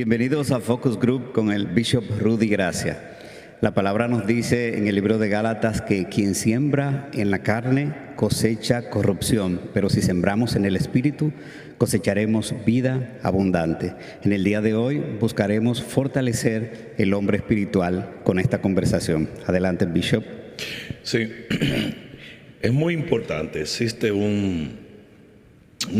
Bienvenidos a Focus Group con el Bishop Rudy Gracia. La palabra nos dice en el libro de Gálatas que quien siembra en la carne cosecha corrupción, pero si sembramos en el Espíritu cosecharemos vida abundante. En el día de hoy buscaremos fortalecer el hombre espiritual con esta conversación. Adelante, Bishop. Sí, es muy importante. Existe un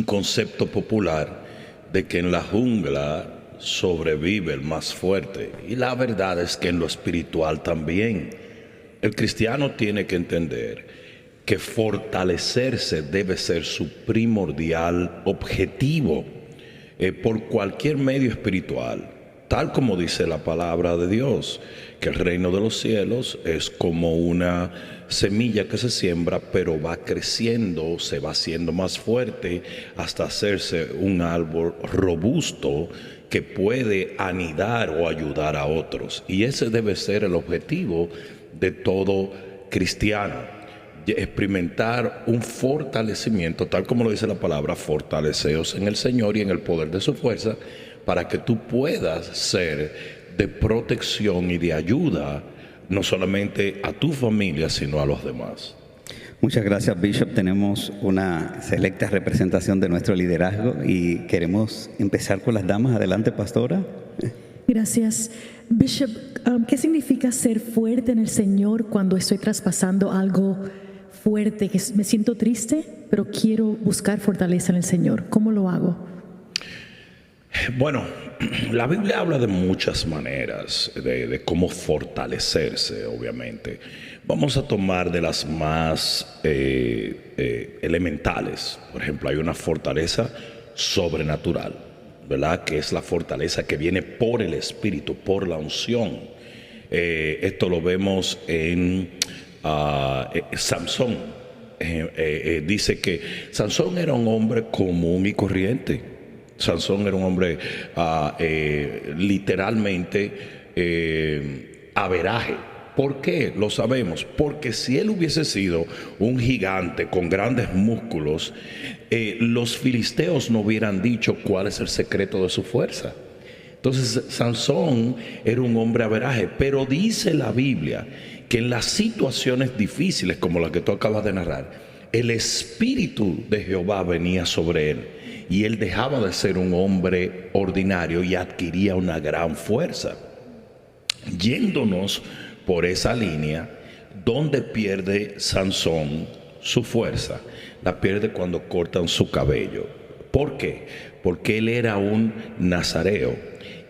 concepto popular de que en la jungla sobrevive el más fuerte, y la verdad es que en lo espiritual también. El cristiano tiene que entender que fortalecerse debe ser su primordial objetivo por cualquier medio espiritual, tal como dice la palabra de Dios, que el reino de los cielos es como una semilla que se siembra, pero va creciendo, se va haciendo más fuerte hasta hacerse un árbol robusto que puede anidar o ayudar a otros. Y ese debe ser el objetivo de todo cristiano, experimentar un fortalecimiento, tal como lo dice la palabra, fortaleceos en el Señor y en el poder de su fuerza, para que tú puedas ser de protección y de ayuda, no solamente a tu familia, sino a los demás. Muchas gracias, Bishop. Tenemos una selecta representación de nuestro liderazgo y queremos empezar con las damas. Adelante, pastora. Gracias. Bishop, ¿qué significa ser fuerte en el Señor cuando estoy traspasando algo fuerte, que me siento triste, pero quiero buscar fortaleza en el Señor? ¿Cómo lo hago? Bueno, la Biblia habla de muchas maneras de cómo fortalecerse, obviamente. Vamos a tomar de las más elementales. Por ejemplo, hay una fortaleza sobrenatural, ¿verdad? Que es la fortaleza que viene por el Espíritu, por la unción. Esto lo vemos en Sansón. Dice que Sansón era un hombre común y corriente. Sansón era un hombre literalmente averaje. ¿Por qué? Lo sabemos. Porque si él hubiese sido un gigante con grandes músculos, los filisteos no hubieran dicho cuál es el secreto de su fuerza. Entonces, Sansón era un hombre averaje, pero dice la Biblia que en las situaciones difíciles como la que tú acabas de narrar, el Espíritu de Jehová venía sobre él y él dejaba de ser un hombre ordinario y adquiría una gran fuerza. Yéndonos por esa línea, ¿dónde pierde Sansón su fuerza? La pierde cuando cortan su cabello. ¿Por qué? Porque él era un nazareo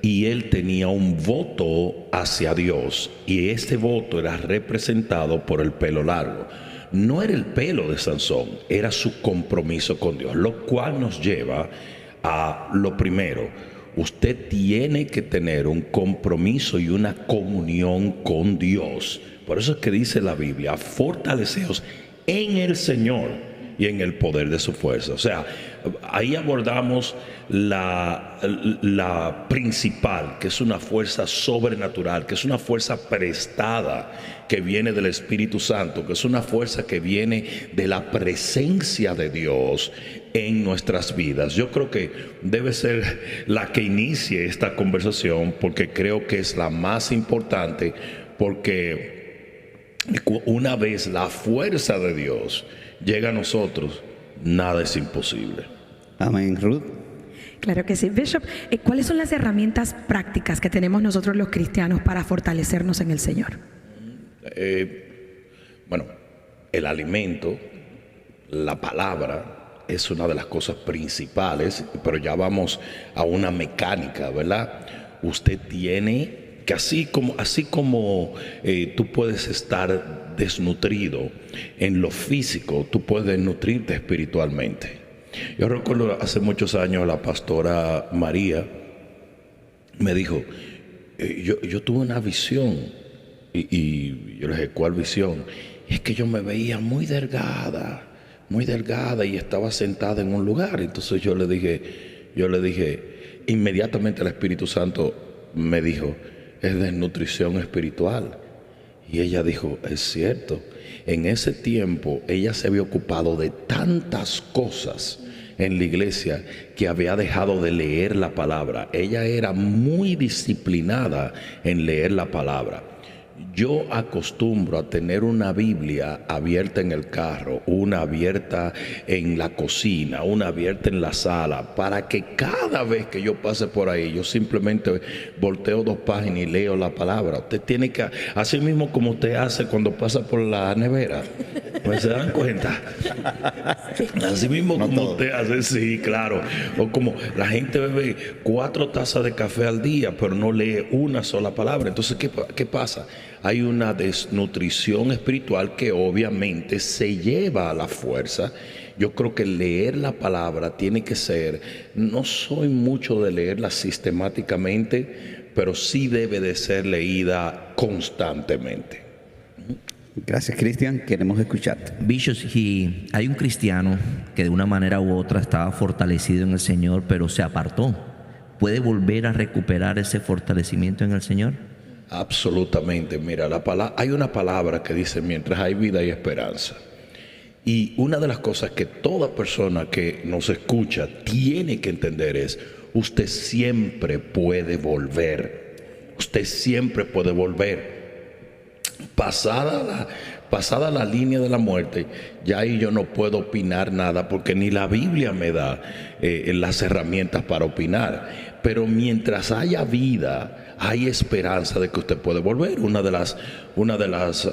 y él tenía un voto hacia Dios, y este voto era representado por el pelo largo. No era el pelo de Sansón, era su compromiso con Dios, lo cual nos lleva a lo primero. Usted tiene que tener un compromiso y una comunión con Dios. Por eso es que dice la Biblia, fortaleceos en el Señor y en el poder de su fuerza. O sea, ahí abordamos la principal, que es una fuerza sobrenatural, que es una fuerza prestada, que viene del Espíritu Santo, que es una fuerza que viene de la presencia de Dios en nuestras vidas. Yo creo que debe ser la que inicie esta conversación, porque creo que es la más importante, porque una vez la fuerza de Dios llega a nosotros, nada es imposible. Amén. Ruth. Claro que sí. Bishop, ¿cuáles son las herramientas prácticas que tenemos nosotros los cristianos para fortalecernos en el Señor? Bueno, el alimento, la palabra, es una de las cosas principales, pero ya vamos a una mecánica, ¿verdad? Usted tiene que, así como tú puedes estar desnutrido en lo físico, tú puedes nutrirte espiritualmente. Yo recuerdo hace muchos años la pastora María me dijo, yo tuve una visión, y yo le dije, ¿cuál visión? Es que yo me veía muy delgada y estaba sentada en un lugar. Entonces yo le dije, inmediatamente el Espíritu Santo me dijo, es desnutrición espiritual. Y ella dijo, es cierto. En ese tiempo ella se había ocupado de tantas cosas en la iglesia que había dejado de leer la palabra. Ella era muy disciplinada en leer la palabra. Yo acostumbro a tener una Biblia abierta en el carro, una abierta en la cocina, una abierta en la sala, para que cada vez que yo pase por ahí, yo simplemente volteo 2 páginas y leo la palabra. Usted tiene que, así mismo como usted hace cuando pasa por la nevera, pues se dan cuenta. Así mismo No como todo. usted hace, sí, claro. O como la gente bebe 4 tazas de café al día, pero no lee una sola palabra. Entonces, ¿qué pasa? Hay una desnutrición espiritual que obviamente se lleva a la fuerza. Yo creo que leer la palabra tiene que ser, no soy mucho de leerla sistemáticamente, pero sí debe de ser leída constantemente. Gracias, Cristian. Queremos escucharte. Bishop, si hay un cristiano que de una manera u otra estaba fortalecido en el Señor, pero se apartó, ¿puede volver a recuperar ese fortalecimiento en el Señor? Absolutamente. Mira, hay una palabra que dice: mientras hay vida hay esperanza. Y una de las cosas que toda persona que nos escucha tiene que entender es: usted siempre puede volver. Usted siempre puede volver. Pasada la línea de la muerte, ya ahí yo no puedo opinar nada, porque ni la Biblia me da las herramientas para opinar. Pero mientras haya vida, hay esperanza de que usted puede volver. Una de las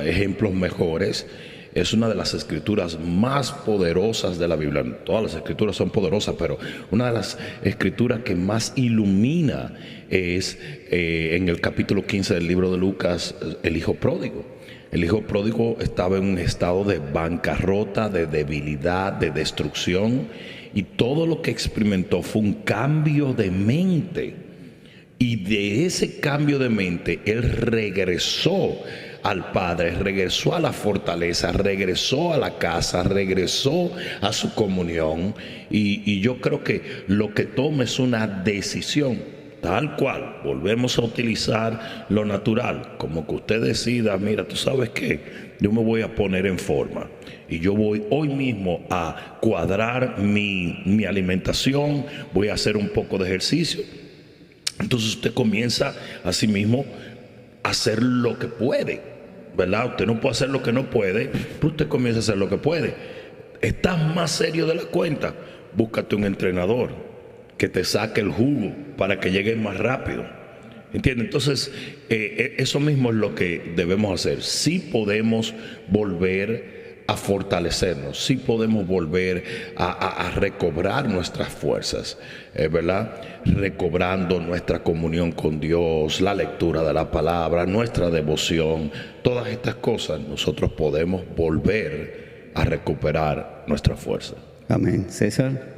ejemplos mejores es una de las escrituras más poderosas de la Biblia. Todas las escrituras son poderosas, pero una de las escrituras que más ilumina es en el capítulo 15 del libro de Lucas, el hijo pródigo. El hijo pródigo estaba en un estado de bancarrota, de debilidad, de destrucción, y todo lo que experimentó fue un cambio de mente. Y de ese cambio de mente, él regresó al Padre, regresó a la fortaleza, regresó a la casa, regresó a su comunión. Y yo creo que lo que toma es una decisión, tal cual. Volvemos a utilizar lo natural, como que usted decida: mira, tú sabes qué, yo me voy a poner en forma y yo voy hoy mismo a cuadrar mi alimentación, voy a hacer un poco de ejercicio. Entonces usted comienza a sí mismo a hacer lo que puede, ¿verdad? Usted no puede hacer lo que no puede, pero usted comienza a hacer lo que puede. ¿Estás más serio de la cuenta? Búscate un entrenador que te saque el jugo para que llegues más rápido. ¿Entiendes? Entonces, eso mismo es lo que debemos hacer. Sí podemos volver a fortalecernos, sí podemos volver a recobrar nuestras fuerzas, ¿verdad? Recobrando nuestra comunión con Dios, la lectura de la palabra, nuestra devoción, todas estas cosas, nosotros podemos volver a recuperar nuestra fuerza. Amén. César.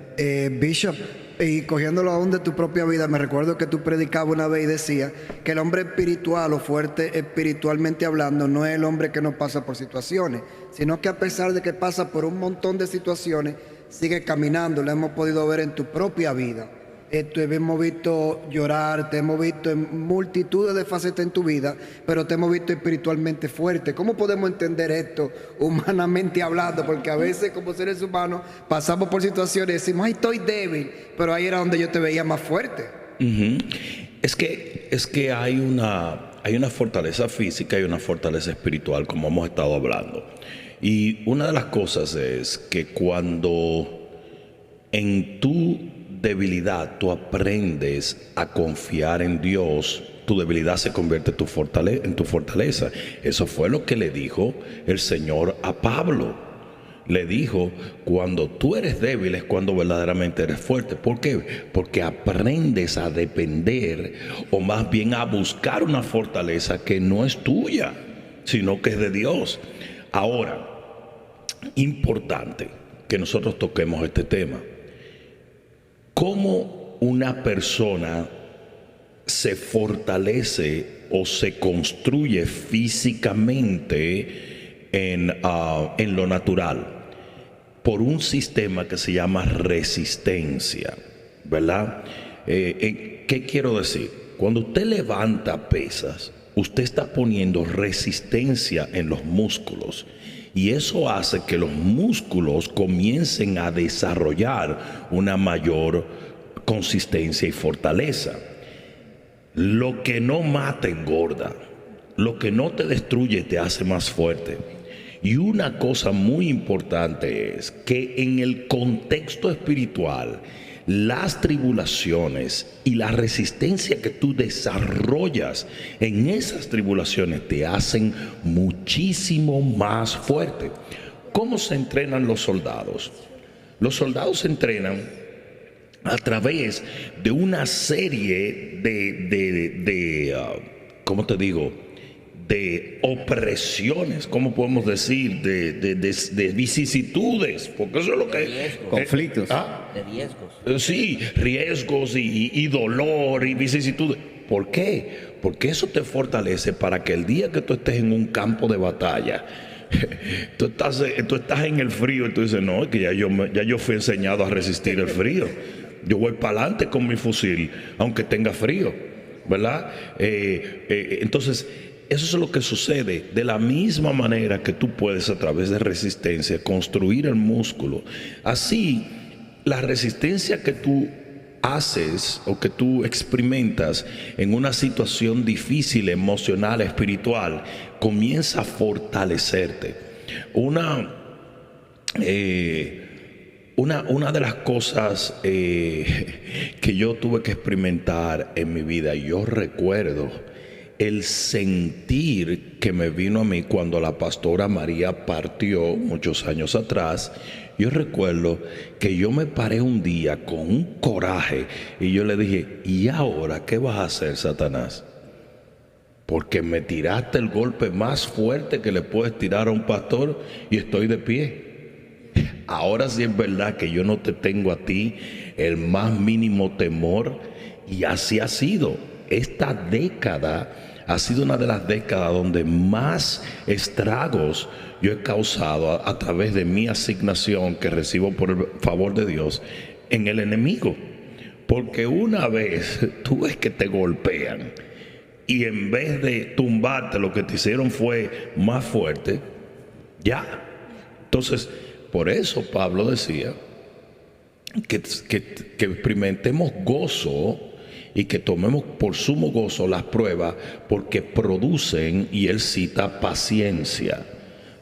Bishop, y cogiéndolo aún de tu propia vida, me recuerdo que tú predicabas una vez y decías que el hombre espiritual o fuerte espiritualmente hablando no es el hombre que no pasa por situaciones, sino que a pesar de que pasa por un montón de situaciones, sigue caminando. Lo hemos podido ver en tu propia vida. Te hemos visto llorar, te hemos visto en multitudes de facetas en tu vida, pero te hemos visto espiritualmente fuerte. ¿Cómo podemos entender esto humanamente hablando? Porque a veces como seres humanos pasamos por situaciones y decimos: ay, estoy débil, pero ahí era donde yo te veía más fuerte. Es que hay una fortaleza física y una fortaleza espiritual, como hemos estado hablando. Y una de las cosas es que cuando en tu debilidad tú aprendes a confiar en Dios, tu debilidad se convierte en tu fortaleza. Eso fue lo que le dijo el Señor a Pablo. Le dijo: cuando tú eres débil es cuando verdaderamente eres fuerte. ¿Por qué? Porque aprendes a depender, o más bien a buscar una fortaleza que no es tuya, sino que es de Dios. Ahora, importante que nosotros toquemos este tema. ¿Cómo una persona se fortalece o se construye físicamente en lo natural? Por un sistema que se llama resistencia, ¿verdad? ¿Qué quiero decir? Cuando usted levanta pesas, usted está poniendo resistencia en los músculos. Y eso hace que los músculos comiencen a desarrollar una mayor consistencia y fortaleza. Lo que no mata engorda, lo que no te destruye te hace más fuerte. Y una cosa muy importante es que en el contexto espiritual, las tribulaciones y la resistencia que tú desarrollas en esas tribulaciones te hacen muchísimo más fuerte. ¿Cómo se entrenan los soldados? Los soldados se entrenan a través de una serie ¿cómo te digo? De opresiones, ¿cómo podemos decir? De vicisitudes, porque eso es lo que... Conflictos. De riesgos. Sí, riesgos y dolor y vicisitudes. ¿Por qué? Porque eso te fortalece para que el día que tú estés en un campo de batalla, tú estás en el frío y tú dices, no, es que ya yo fui enseñado a resistir el frío. Yo voy para adelante con mi fusil, aunque tenga frío, ¿verdad? Entonces, eso es lo que sucede. De la misma manera que tú puedes, a través de resistencia, construir el músculo. Así, la resistencia que tú haces o que tú experimentas en una situación difícil, emocional, espiritual, comienza a fortalecerte. Una de las cosas que yo tuve que experimentar en mi vida, yo recuerdo el sentir que me vino a mí cuando la pastora María partió muchos años atrás. Yo recuerdo que yo me paré un día con un coraje y yo le dije, ¿y ahora qué vas a hacer, Satanás? Porque me tiraste el golpe más fuerte que le puedes tirar a un pastor y estoy de pie. Ahora sí es verdad que yo no te tengo a ti el más mínimo temor, y así ha sido. Esta década ha sido una de las décadas donde más estragos yo he causado a través de mi asignación que recibo por el favor de Dios en el enemigo. Porque una vez tú ves que te golpean y en vez de tumbarte lo que te hicieron fue más fuerte, ya. Entonces, por eso Pablo decía que experimentemos gozo y que tomemos por sumo gozo las pruebas, porque producen, y él cita, paciencia.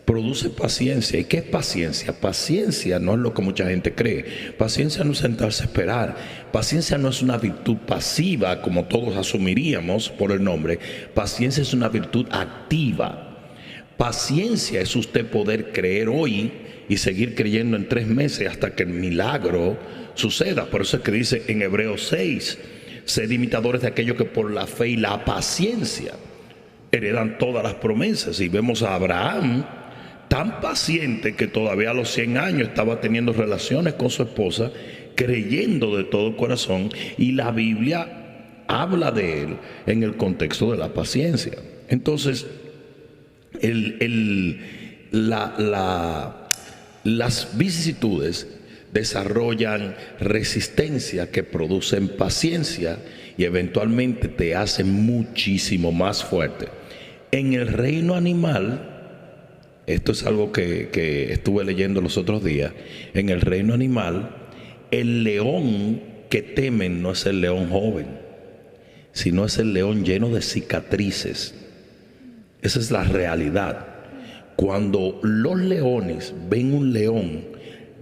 Produce paciencia. ¿Y qué es paciencia? Paciencia no es lo que mucha gente cree. Paciencia no es sentarse a esperar. Paciencia no es una virtud pasiva, como todos asumiríamos por el nombre. Paciencia es una virtud activa. Paciencia es usted poder creer hoy y seguir creyendo en 3 meses hasta que el milagro suceda. Por eso es que dice en Hebreos 6, sed imitadores de aquellos que por la fe y la paciencia heredan todas las promesas. Y vemos a Abraham tan paciente que todavía a los 100 años estaba teniendo relaciones con su esposa, creyendo de todo corazón, y la Biblia habla de él en el contexto de la paciencia. Entonces, las vicisitudes desarrollan resistencia que producen paciencia y eventualmente te hacen muchísimo más fuerte. En el reino animal, esto es algo que estuve leyendo los otros días, en el reino animal, el león que temen no es el león joven, sino es el león lleno de cicatrices. Esa es la realidad. Cuando los leones ven un león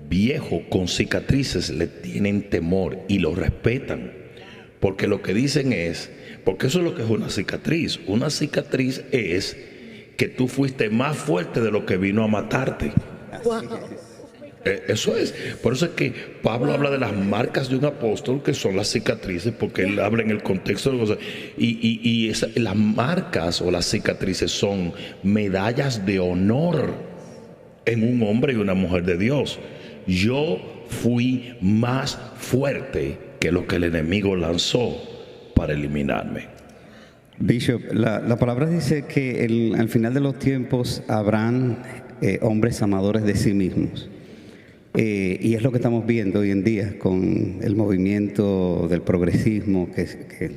viejo con cicatrices, le tienen temor y lo respetan, porque lo que dicen es, porque eso es lo que es una cicatriz. Una cicatriz es que tú fuiste más fuerte de lo que vino a matarte. Eso es. Por eso es que Pablo habla de las marcas de un apóstol, que son las cicatrices, porque él habla en el contexto de cosas. Las marcas o las cicatrices son medallas de honor en un hombre y una mujer de Dios. Yo fui más fuerte que lo que el enemigo lanzó para eliminarme. Bishop, la palabra dice que al final de los tiempos habrán hombres amadores de sí mismos. Y es lo que estamos viendo hoy en día con el movimiento del progresismo que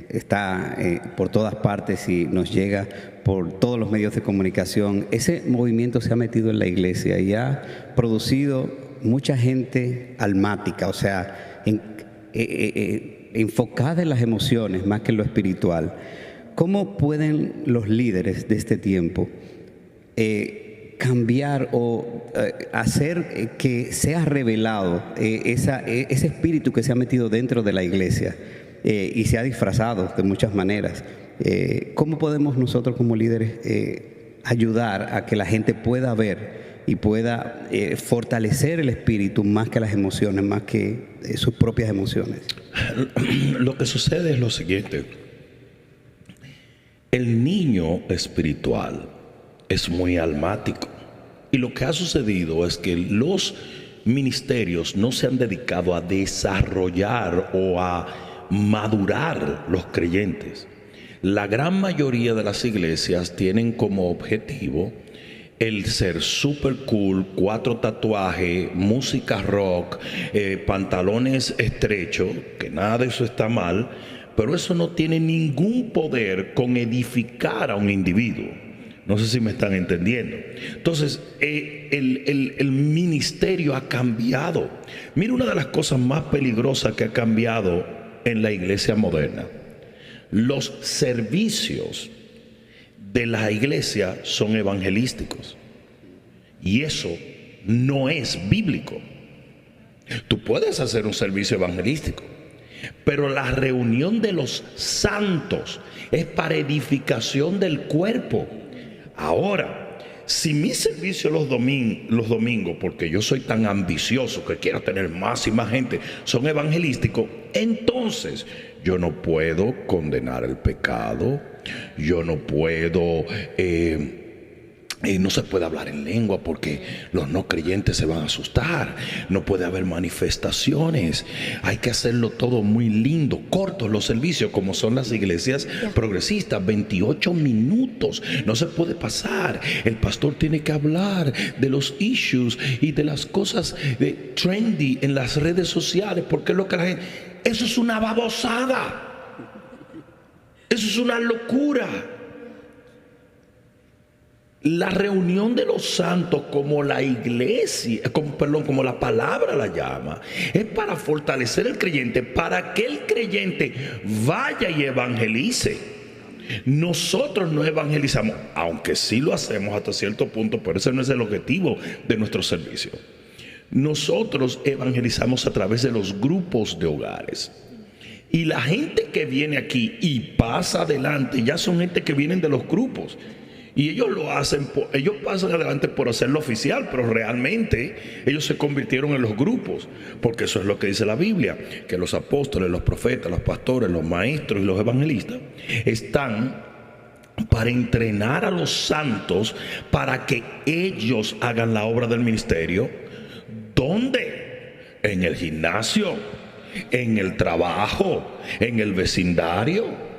está por todas partes y nos llega por todos los medios de comunicación. Ese movimiento se ha metido en la iglesia y ha producido mucha gente almática, o sea, enfocada en las emociones más que en lo espiritual. ¿Cómo pueden los líderes de este tiempo cambiar o hacer que sea revelado ese espíritu que se ha metido dentro de la iglesia y se ha disfrazado de muchas maneras? ¿Cómo podemos nosotros como líderes ayudar a que la gente pueda ver y pueda fortalecer el espíritu más que las emociones, más que sus propias emociones? Lo que sucede es lo siguiente: el niño espiritual es muy almático, y lo que ha sucedido es que los ministerios no se han dedicado a desarrollar o a madurar los creyentes. La gran mayoría de las iglesias tienen como objetivo el ser super cool, 4 tatuajes, música rock, pantalones estrechos, que nada de eso está mal, pero eso no tiene ningún poder con edificar a un individuo. No sé si me están entendiendo. Entonces, el ministerio ha cambiado. Mira, una de las cosas más peligrosas que ha cambiado en la iglesia moderna: los servicios de la iglesia son evangelísticos, y eso no es bíblico. Tú puedes hacer un servicio evangelístico, pero la reunión de los santos es para edificación del cuerpo. Ahora, si mi servicio los domingos, porque yo soy tan ambicioso que quiero tener más y más gente, son evangelísticos, entonces yo no puedo condenar el pecado, yo no puedo, no se puede hablar en lengua porque los no creyentes se van a asustar, no puede haber manifestaciones, hay que hacerlo todo muy lindo, cortos los servicios, como son las iglesias progresistas, 28 minutos, no se puede pasar. El pastor tiene que hablar de los issues y de las cosas trendy en las redes sociales, porque es lo que la gente... Eso es una babosada, eso es una locura. La reunión de los santos, como la iglesia, como la palabra la llama, es para fortalecer el creyente, para que el creyente vaya y evangelice. Nosotros no evangelizamos, aunque sí lo hacemos hasta cierto punto, pero ese no es el objetivo de nuestro servicio. Nosotros evangelizamos a través de los grupos de hogares. Y la gente que viene aquí y pasa adelante ya son gente que vienen de los grupos. Y ellos lo hacen, ellos pasan adelante por hacerlo oficial, pero realmente ellos se convirtieron en los grupos, porque eso es lo que dice la Biblia, que los apóstoles, los profetas, los pastores, los maestros y los evangelistas están para entrenar a los santos para que ellos hagan la obra del ministerio. ¿Dónde? En el gimnasio, en el trabajo, en el vecindario.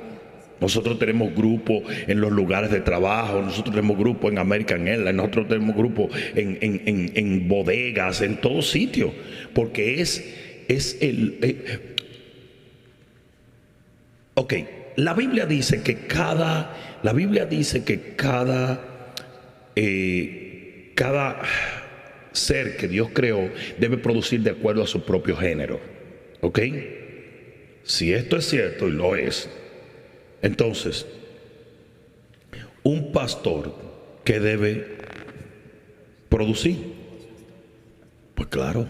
Nosotros tenemos grupos en los lugares de trabajo, nosotros tenemos grupos en American Airlines, nosotros tenemos grupos en bodegas, en todo sitio, porque la Biblia dice que cada ser que Dios creó debe producir de acuerdo a su propio género. ¿Ok? Si esto es cierto, y lo es, entonces, un pastor que debe producir, pues claro,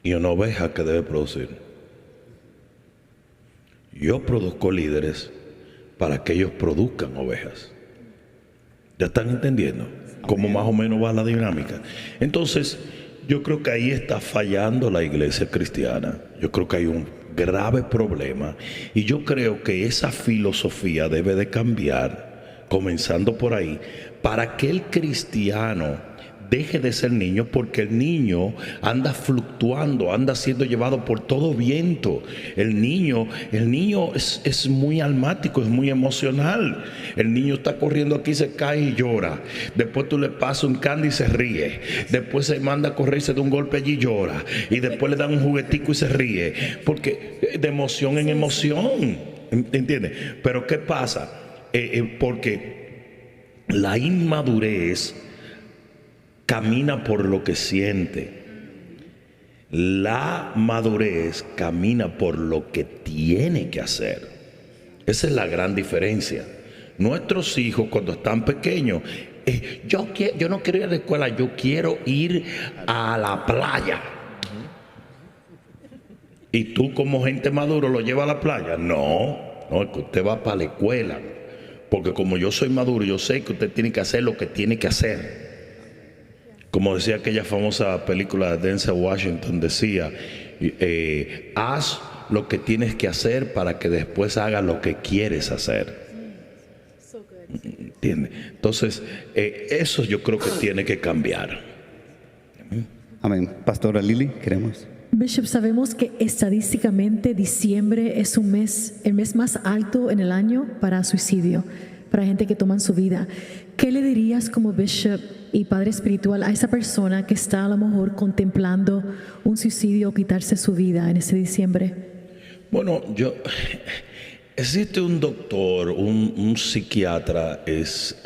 y una oveja que debe producir. Yo produzco líderes para que ellos produzcan ovejas. ¿Ya están entendiendo cómo más o menos va la dinámica? Entonces, yo creo que ahí está fallando la iglesia cristiana. Yo creo que hay un grave problema, y yo creo que esa filosofía debe de cambiar, comenzando por ahí, para que el cristiano deje de ser niño, porque el niño anda fluctuando, anda siendo llevado por todo viento. El niño es muy almático, es muy emocional. El niño está corriendo aquí, se cae y llora. Después tú le pasas un candy y se ríe. Después se manda a correr y se da un golpe allí y llora. Y después le dan un juguetico y se ríe. Porque de emoción en emoción, ¿entiendes? Pero ¿qué pasa? Porque la inmadurez camina por lo que siente. La madurez camina por lo que tiene que hacer. Esa es la gran diferencia. Nuestros hijos cuando están pequeños, yo no quiero ir a la escuela, yo quiero ir a la playa. ¿Y tú como gente maduro lo llevas a la playa? No, es que usted va para la escuela. Porque como yo soy maduro, yo sé que usted tiene que hacer lo que tiene que hacer. Como decía aquella famosa película de Denzel Washington, decía, haz lo que tienes que hacer para que después hagas lo que quieres hacer. ¿Entiendes? Entonces, eso yo creo que tiene que cambiar. Amén. Pastora Lili, queremos. Bishop, sabemos que estadísticamente diciembre es el mes más alto en el año para suicidio, para gente que toman su vida. ¿Qué le dirías como Bishop y padre espiritual a esa persona que está a lo mejor contemplando un suicidio o quitarse su vida en ese diciembre? Bueno, existe un doctor, un psiquiatra, es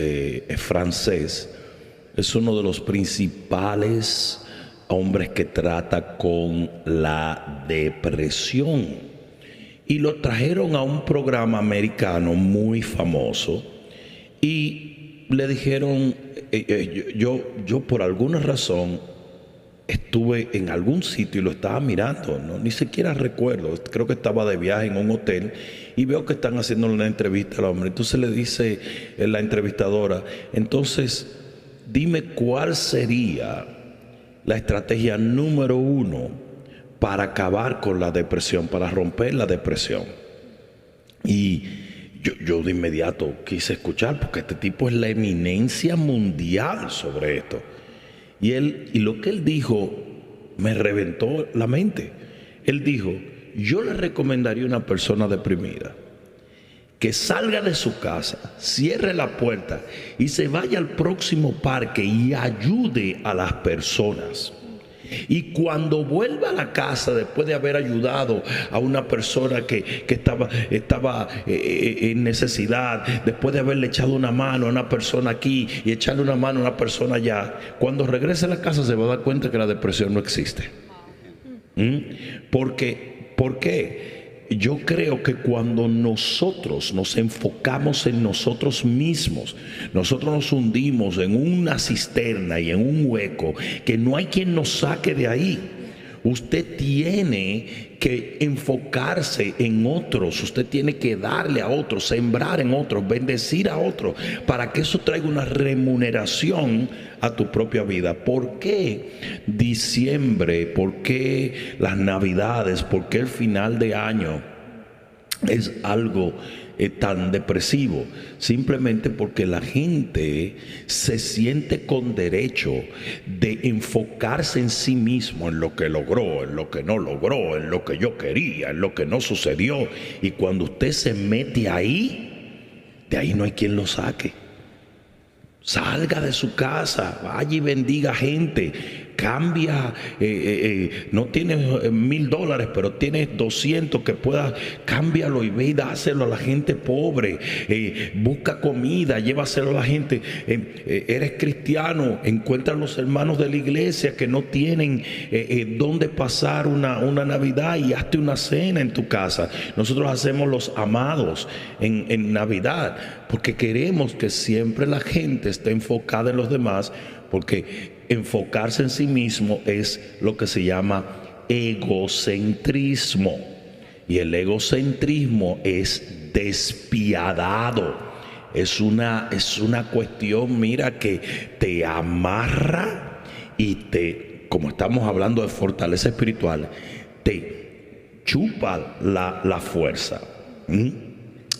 francés, es uno de los principales hombres que trata con la depresión, y lo trajeron a un programa americano muy famoso y le dijeron, yo por alguna razón estuve en algún sitio y lo estaba mirando, ¿no? Ni siquiera recuerdo, creo que estaba de viaje en un hotel y veo que están haciendo una entrevista al hombre. Entonces le dice la entrevistadora, entonces dime cuál sería la estrategia número 1 para acabar con la depresión, para romper la depresión. Y yo de inmediato quise escuchar, porque este tipo es la eminencia mundial sobre esto. Y lo que él dijo me reventó la mente. Él dijo, yo le recomendaría a una persona deprimida que salga de su casa, cierre la puerta y se vaya al próximo parque y ayude a las personas. Y cuando vuelva a la casa, después de haber ayudado a una persona que estaba en necesidad, después de haberle echado una mano a una persona aquí y echarle una mano a una persona allá, cuando regrese a la casa se va a dar cuenta que la depresión no existe. ¿Por qué? Yo creo que cuando nosotros nos enfocamos en nosotros mismos, nosotros nos hundimos en una cisterna y en un hueco que no hay quien nos saque de ahí. Usted tiene que enfocarse en otros, usted tiene que darle a otros, sembrar en otros, bendecir a otros, para que eso traiga una remuneración a tu propia vida. ¿Por qué diciembre? ¿Por qué las navidades? ¿Por qué el final de año es algo tan depresivo? Simplemente porque la gente se siente con derecho de enfocarse en sí mismo, en lo que logró, en lo que no logró, en lo que yo quería, en lo que no sucedió. Y cuando usted se mete ahí, de ahí no hay quien lo saque. Salga de su casa, vaya y bendiga gente. Cambia, no tienes $1,000, pero tienes 200 que puedas, cámbialo y ve y dáselo a la gente pobre. Busca comida, llévaselo a la gente. Eres cristiano, encuentra a los hermanos de la iglesia que no tienen dónde pasar una Navidad y hazte una cena en tu casa. Nosotros hacemos los amados en Navidad porque queremos que siempre la gente esté enfocada en los demás, porque enfocarse en sí mismo es lo que se llama egocentrismo. Y el egocentrismo es despiadado. Es una cuestión, mira, que te amarra y como estamos hablando de fortaleza espiritual, te chupa la fuerza.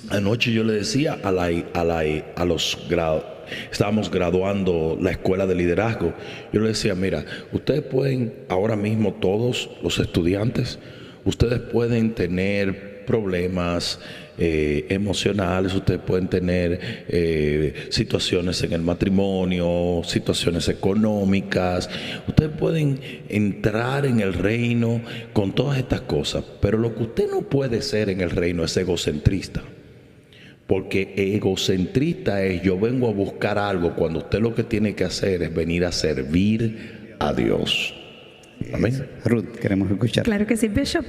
Anoche yo le decía a los estábamos graduando la escuela de liderazgo, yo le decía, mira, ustedes pueden, ahora mismo todos los estudiantes, ustedes pueden tener problemas emocionales, ustedes pueden tener situaciones en el matrimonio, situaciones económicas, ustedes pueden entrar en el reino con todas estas cosas, pero lo que usted no puede ser en el reino es egocentrista. Porque egocentrista es yo vengo a buscar algo cuando usted lo que tiene que hacer es venir a servir a Dios. Amén. Ruth, queremos escuchar. Claro que sí, Bishop.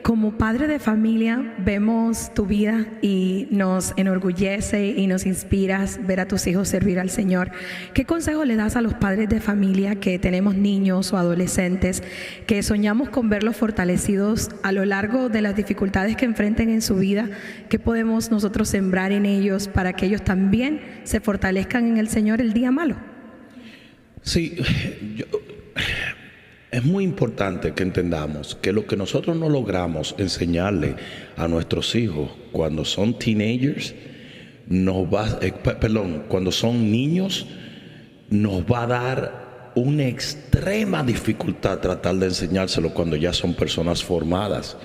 Como padre de familia, vemos tu vida y nos enorgullece y nos inspiras ver a tus hijos servir al Señor. ¿Qué consejo le das a los padres de familia que tenemos niños o adolescentes que soñamos con verlos fortalecidos a lo largo de las dificultades que enfrenten en su vida? ¿Qué podemos nosotros sembrar en ellos para que ellos también se fortalezcan en el Señor el día malo? Sí, es muy importante que entendamos que lo que nosotros no logramos enseñarle a nuestros hijos cuando son teenagers, cuando son niños, nos va a dar una extrema dificultad tratar de enseñárselo cuando ya son personas formadas.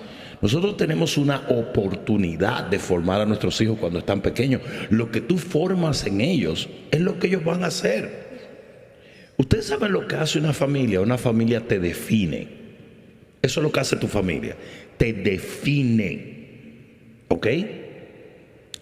Nosotros tenemos una oportunidad de formar a nuestros hijos cuando están pequeños. Lo que tú formas en ellos es lo que ellos van a hacer. Ustedes saben lo que hace una familia te define. Eso es lo que hace tu familia, te define, ¿ok?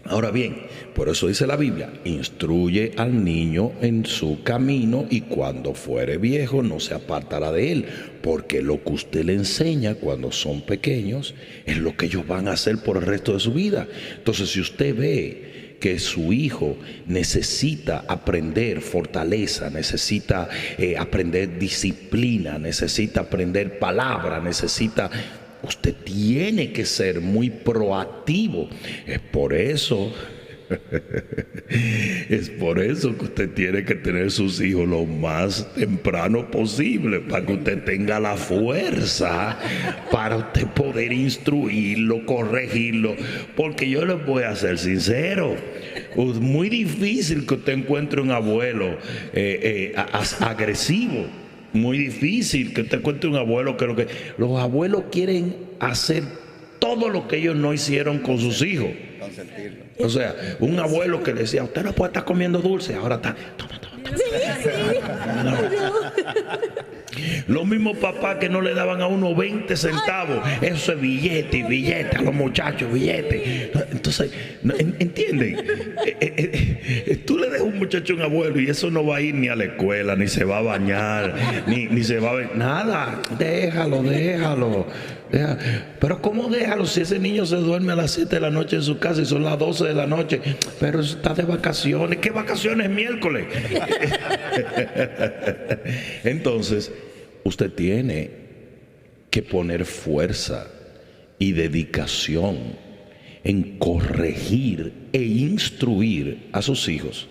Ahora bien, por eso dice la Biblia, instruye al niño en su camino y cuando fuere viejo no se apartará de él, porque lo que usted le enseña cuando son pequeños es lo que ellos van a hacer por el resto de su vida. Entonces, si usted ve que su hijo necesita aprender fortaleza, necesita aprender disciplina, necesita aprender palabra, usted tiene que ser muy proactivo. Es por eso que usted tiene que tener sus hijos lo más temprano posible, para que usted tenga la fuerza para usted poder instruirlo, corregirlo. Porque yo les voy a ser sincero, es muy difícil que usted encuentre un abuelo agresivo. Muy difícil que usted encuentre un abuelo que los abuelos quieren hacer todo lo que ellos no hicieron con sus hijos. O sea, un abuelo que le decía, usted no puede estar comiendo dulce, ahora está, toma. Los mismos papás que no le daban a uno 20 centavos, eso es billete y billete, a los muchachos billete. Entonces, ¿entienden? Tú le dejas un muchacho a un abuelo y eso no va a ir ni a la escuela, ni se va a bañar, ni se va a ver, nada. Déjalo. Pero ¿cómo déjalo si ese niño se duerme a las 7 de la noche en su casa y son las 12 de la noche? Pero está de vacaciones. ¿Qué vacaciones? Miércoles. Entonces, usted tiene que poner fuerza y dedicación en corregir e instruir a sus hijos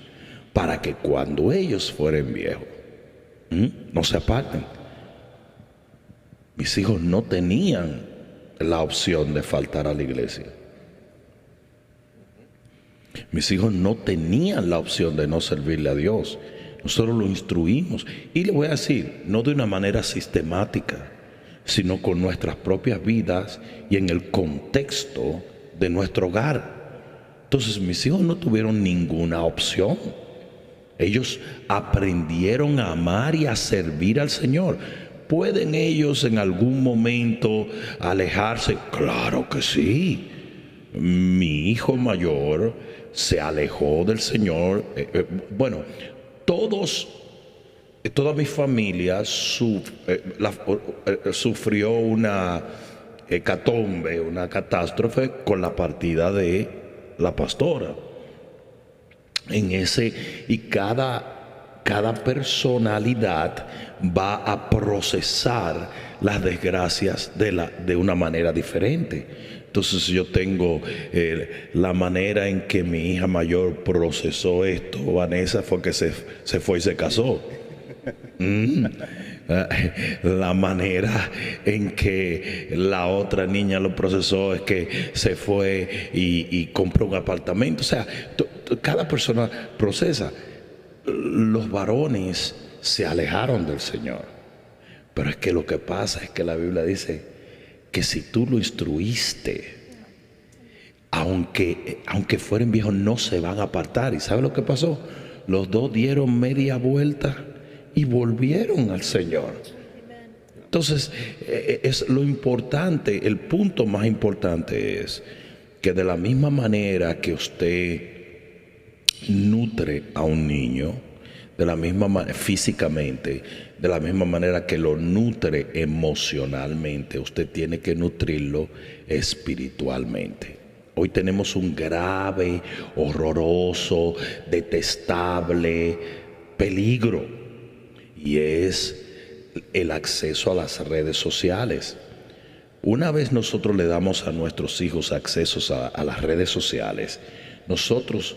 para que cuando ellos fueren viejos no se aparten. Mis hijos no tenían la opción de faltar a la iglesia. Mis hijos no tenían la opción de no servirle a Dios. Nosotros lo instruimos. Y le voy a decir, no de una manera sistemática, sino con nuestras propias vidas y en el contexto de nuestro hogar. Entonces mis hijos no tuvieron ninguna opción. Ellos aprendieron a amar y a servir al Señor. ¿Pueden ellos en algún momento alejarse? Claro que sí. Mi hijo mayor se alejó del Señor. Toda mi familia sufrió una hecatombe, una catástrofe con la partida de la pastora. Y cada personalidad va a procesar las desgracias de una manera diferente. Entonces yo tengo la manera en que mi hija mayor procesó esto, Vanessa, fue que se fue y se casó. La manera en que la otra niña lo procesó es que se fue y compró un apartamento. O sea, cada persona procesa. los varones se alejaron del Señor. Pero es que lo que pasa es que la Biblia dice que si tú lo instruiste, aunque fueren viejos, no se van a apartar. ¿Y sabe lo que pasó? Los dos dieron media vuelta y volvieron al Señor. Entonces, es lo importante, el punto más importante es que de la misma manera que usted nutre a un niño, de la misma manera físicamente, de la misma manera que lo nutre emocionalmente, usted tiene que nutrirlo espiritualmente. Hoy tenemos un grave, horroroso, detestable peligro, y es el acceso a las redes sociales. Una vez nosotros le damos a nuestros hijos accesos a las redes sociales, nosotros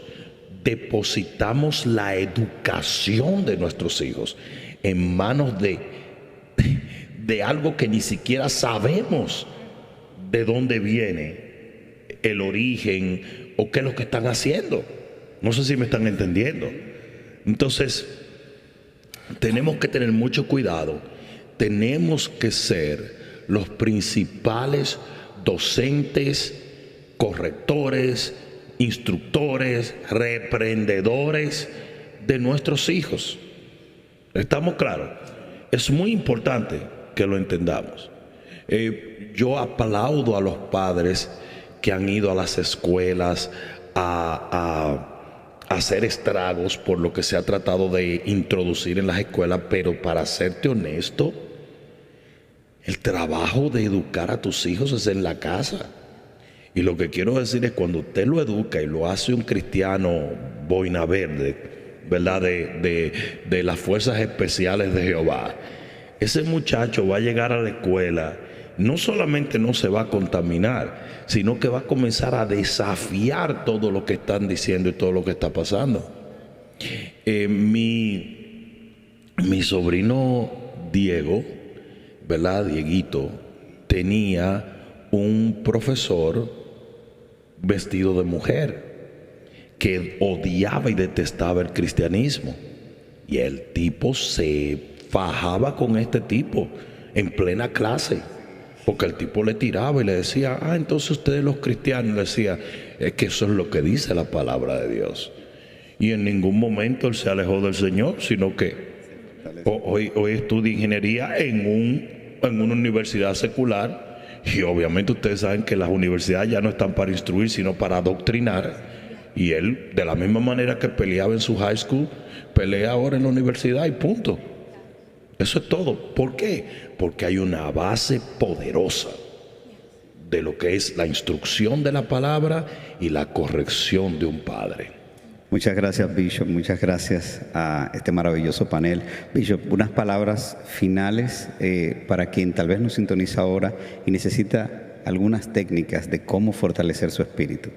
depositamos la educación de nuestros hijos en manos de algo que ni siquiera sabemos de dónde viene el origen o qué es lo que están haciendo. No sé si me están entendiendo. Entonces, tenemos que tener mucho cuidado. Tenemos que ser los principales docentes, correctores, instructores, reprendedores de nuestros hijos. ¿Estamos claros? Es muy importante que lo entendamos. Yo aplaudo a los padres que han ido a las escuelas a hacer estragos por lo que se ha tratado de introducir en las escuelas, pero para serte honesto, el trabajo de educar a tus hijos es en la casa. Y lo que quiero decir es, cuando usted lo educa y lo hace un cristiano boina verde, ¿verdad? De las fuerzas especiales de Jehová, ese muchacho va a llegar a la escuela, no solamente no se va a contaminar, sino que va a comenzar a desafiar todo lo que están diciendo y todo lo que está pasando. Mi sobrino Diego, ¿verdad? Dieguito, tenía un profesor vestido de mujer que odiaba y detestaba el cristianismo, y el tipo se fajaba con este tipo en plena clase, porque el tipo le tiraba y le decía: entonces ustedes los cristianos, le decía, es que eso es lo que dice la palabra de Dios. Y en ningún momento él se alejó del Señor, sino que hoy estudia ingeniería en una universidad secular. Y obviamente ustedes saben que las universidades ya no están para instruir, sino para adoctrinar. Y él, de la misma manera que peleaba en su high school, pelea ahora en la universidad y punto. Eso es todo. ¿Por qué? Porque hay una base poderosa de lo que es la instrucción de la palabra y la corrección de un padre. Muchas gracias, Bishop. Muchas gracias a este maravilloso panel. Bishop, unas palabras finales para quien tal vez nos sintoniza ahora y necesita algunas técnicas de cómo fortalecer su espíritu.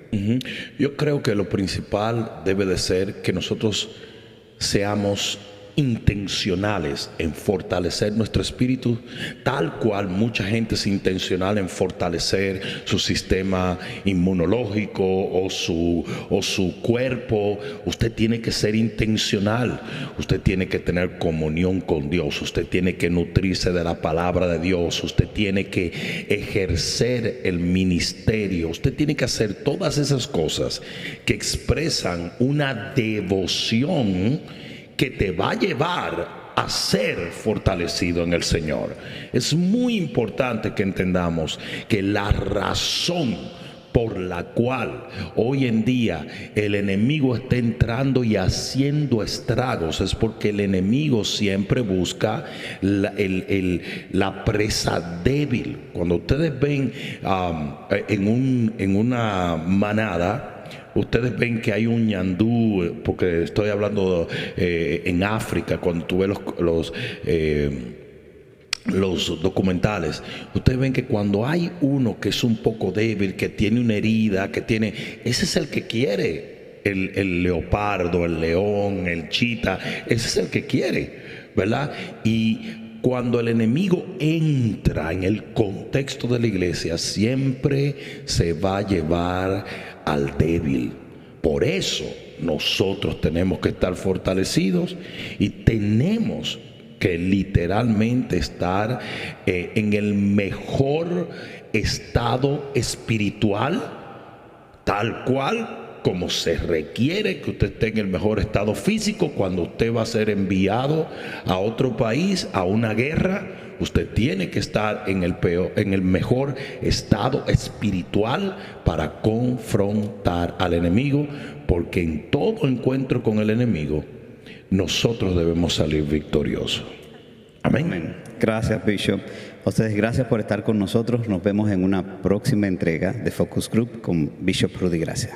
Yo creo que lo principal debe de ser que nosotros seamos intencionales en fortalecer nuestro espíritu, tal cual mucha gente es intencional en fortalecer su sistema inmunológico o su cuerpo. Usted tiene que ser intencional. Usted tiene que tener comunión con Dios. Usted tiene que nutrirse de la palabra de Dios. Usted tiene que ejercer el ministerio. Usted tiene que hacer todas esas cosas que expresan una devoción que te va a llevar a ser fortalecido en el Señor. Es muy importante que entendamos que la razón por la cual hoy en día el enemigo está entrando y haciendo estragos es porque el enemigo siempre busca la presa débil. Cuando ustedes ven en una manada, ustedes ven que hay un ñandú, porque estoy hablando en África, cuando tú ves los documentales, ustedes ven que cuando hay uno que es un poco débil, que tiene una herida, ese es el que quiere el leopardo, el león, el chita, ese es el que quiere, ¿verdad? Y cuando el enemigo entra en el contexto de la iglesia, siempre se va a llevar al débil, Por eso nosotros tenemos que estar fortalecidos y tenemos que literalmente estar en el mejor estado espiritual, tal cual como se requiere que usted esté en el mejor estado físico cuando usted va a ser enviado a otro país, a una guerra. Usted tiene que estar en el mejor estado espiritual para confrontar al enemigo, porque en todo encuentro con el enemigo nosotros debemos salir victoriosos. Amén. Amén. Gracias, Bishop. A ustedes, gracias por estar con nosotros. Nos vemos en una próxima entrega de Focus Group con Bishop Rudy Gracia.